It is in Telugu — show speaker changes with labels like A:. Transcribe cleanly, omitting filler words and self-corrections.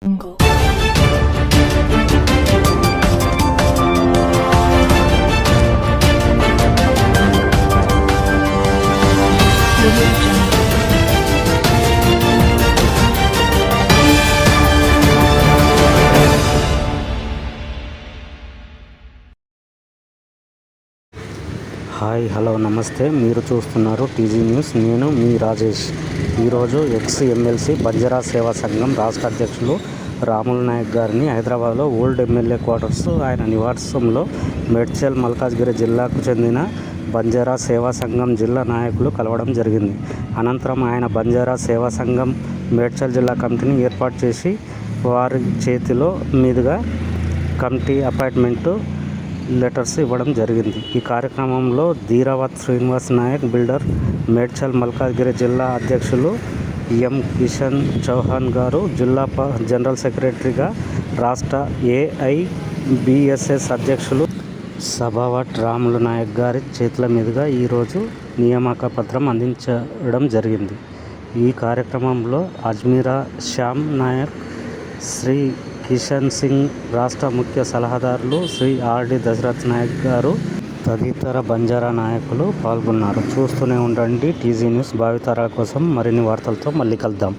A: jungle Audio Jungle.
B: Hi hello నమస్తే. మీరు చూస్తున్నారు టీజీ న్యూస్. నేను మీ రాజేష్. ఈరోజు ఎమ్మెల్సీ బంజారా సేవా సంఘం రాష్ట్ర అధ్యక్షులు రాములు నాయక్ గారిని హైదరాబాద్లో ఓల్డ్ ఎమ్మెల్యే క్వార్టర్స్ ఆయన నివాసంలో మేడ్చల్ మల్కాజ్గిరి జిల్లాకు చెందిన బంజారా సేవా సంఘం జిల్లా నాయకులు కలవడం జరిగింది. అనంతరం ఆయన బంజారా సేవా సంఘం మేడ్చల్ జిల్లా కమిటీని ఏర్పాటు చేసి వారి చేతిలో మీదుగా కమిటీ అపాయింట్మెంటు లెటర్స్ ఇవ్వడం జరిగింది. ఈ కార్యక్రమంలో ధీరావత్ శ్రీనివాస్ నాయక్ బిల్డర్ మేడ్చల్ మల్కాజ్గిరి జిల్లా అధ్యక్షులు ఎం కిషన్ చౌహాన్ గారు, జిల్లా జనరల్ సెక్రటరీగా రాష్ట్ర ఏఐబిఎస్ఎస్ అధ్యక్షులు సభావట్ రాములు నాయక్ గారి చేతుల మీదుగా ఈరోజు నియామక పత్రం అందించడం జరిగింది. ఈ కార్యక్రమంలో అజ్మీరా శ్యామ్ నాయక్, శ్రీ కిషన్ సింగ్, రాష్ట్ర ముఖ్య సలహాదారులు శ్రీ ఆర్డి దశరథ్ నాయక్ గారు తదితర బంజారా నాయకులు పాల్గొన్నారు. చూస్తూనే ఉండండి టీజీ న్యూస్. భావితరాల కోసం మరిన్ని వార్తలతో మళ్ళీ కలుద్దాం.